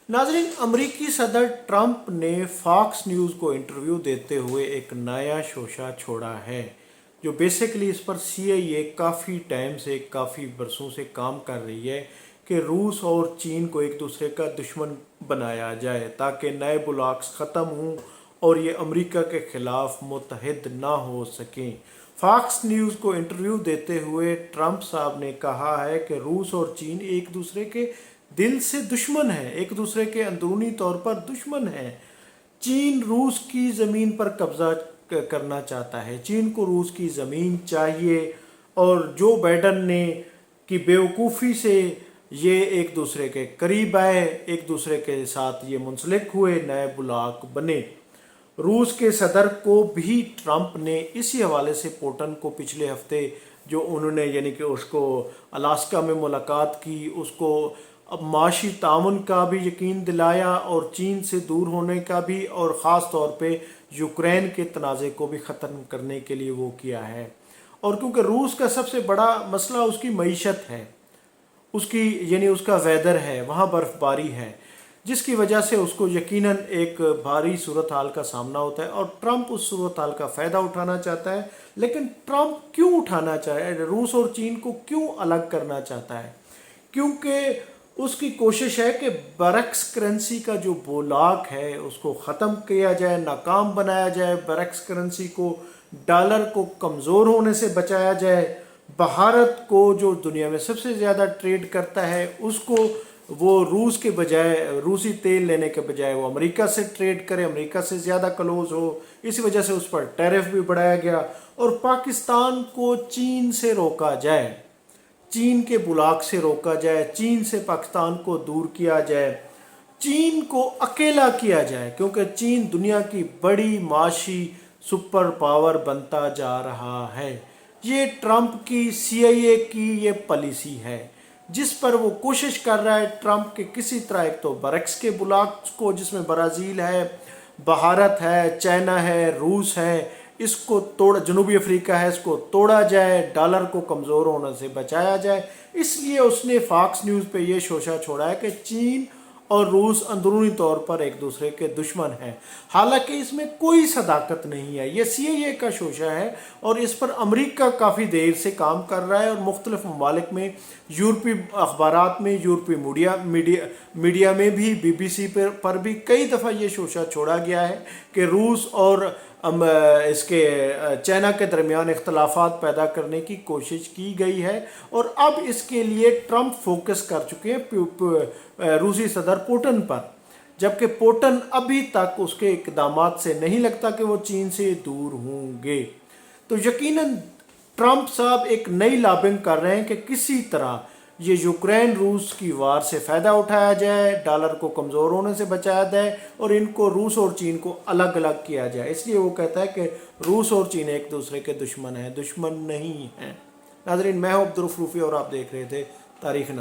नाजरीन, अमरीकी सदर ट्रंप ने फॉक्स न्यूज़ को इंटरव्यू देते हुए एक नया शोशा छोड़ा है, जो बेसिकली इस पर CIA काफ़ी टाइम से, काफ़ी बरसों से काम कर रही है कि रूस और चीन को एक दूसरे का दुश्मन बनाया जाए ताकि नए ब्लॉक्स ख़त्म हों और ये अमेरिका के ख़िलाफ़ मुत्तहिद ना हो सकें। फॉक्स न्यूज़ को इंटरव्यू देते हुए ट्रंप साहब ने कहा है कि रूस और चीन एक दूसरे के दिल से दुश्मन है, एक दूसरे के अंदरूनी तौर पर दुश्मन है। चीन रूस की ज़मीन पर कब्ज़ा करना चाहता है, चीन को रूस की ज़मीन चाहिए और जो बाइडन ने की बेवकूफ़ी से ये एक दूसरे के करीब आए, एक दूसरे के साथ ये मुंसलिक हुए, नए ब्लॉक बने। रूस के सदर को भी ट्रंप ने इसी हवाले से पुतिन को पिछले हफ्ते जो उन्होंने यानी कि उसको अलास्का में मुलाकात की, उसको अब माशी ताउन का भी यकीन दिलाया और चीन से दूर होने का भी, और ख़ास तौर पे यूक्रेन के तनाज़े को भी ख़त्म करने के लिए वो किया है। और क्योंकि रूस का सबसे बड़ा मसला उसकी मईशत है, उसकी यानी उसका वेदर है, वहाँ बर्फ़बारी है, जिसकी वजह से उसको यकीनन एक भारी सूरत हाल का सामना होता है और ट्रंप उस सूरत हाल का फ़ायदा उठाना चाहता है। लेकिन ट्रंप क्यों उठाना चाहे, रूस और चीन को क्यों अलग करना चाहता है? क्योंकि उसकी कोशिश है कि बरक्स करेंसी का जो ब्लॉक है उसको ख़त्म किया जाए, नाकाम बनाया जाए, बरक्स करेंसी को, डॉलर को कमज़ोर होने से बचाया जाए, भारत को जो दुनिया में सबसे ज़्यादा ट्रेड करता है उसको वो रूस के बजाय, रूसी तेल लेने के बजाय वो अमेरिका से ट्रेड करे, अमेरिका से ज़्यादा क्लोज हो। इसी वजह से उस पर टैरिफ भी बढ़ाया गया और पाकिस्तान को चीन से रोका जाए, चीन के ब्लॉक से रोका जाए, चीन से पाकिस्तान को दूर किया जाए, चीन को अकेला किया जाए, क्योंकि चीन दुनिया की बड़ी माशी सुपर पावर बनता जा रहा है। ये ट्रंप की CIA की ये पॉलिसी है जिस पर वो कोशिश कर रहा है ट्रंप के किसी तरह, एक तो बरक्स के ब्लॉक्स को जिसमें ब्राज़ील है, भारत है, चाइना है, रूस है, इसको तोड़, जनूबी अफ्रीका है, इसको तोड़ा जाए, डॉलर को कमज़ोर होने से बचाया जाए। इसलिए उसने फॉक्स न्यूज़ पे ये शोशा छोड़ा है कि चीन और रूस अंदरूनी तौर पर एक दूसरे के दुश्मन हैं। हालांकि इसमें कोई सदाकत नहीं है, ये CIA का शोशा है और इस पर अमेरिका काफ़ी देर से काम कर रहा है और मुख्तलिफ ममालिक में, यूरोपीय अखबारात में, यूरोपीय मीडिया में भी, BBC पर भी कई दफ़ा ये शोशा छोड़ा गया है कि रूस और इसके चाइना के दरमियान इख्तलाफात पैदा करने की कोशिश की गई है। और अब इसके लिए ट्रंप फोकस कर चुके हैं रूसी सदर पुतिन पर, जबकि पुतिन अभी तक उसके इक़दामात से नहीं लगता कि वो चीन से दूर होंगे। तो यकीनन ट्रंप साहब एक नई लॉबिंग कर रहे हैं कि किसी तरह ये यूक्रेन रूस की वार से फ़ायदा उठाया जाए, डॉलर को कमज़ोर होने से बचाया जाए और इनको, रूस और चीन को अलग अलग किया जाए। इसलिए वो कहता है कि रूस और चीन एक दूसरे के दुश्मन हैं, दुश्मन नहीं हैं। नाज़रीन, मैं हूं अब्दुल रऊफ़ रूफ़ी और आप देख रहे थे तारीख़।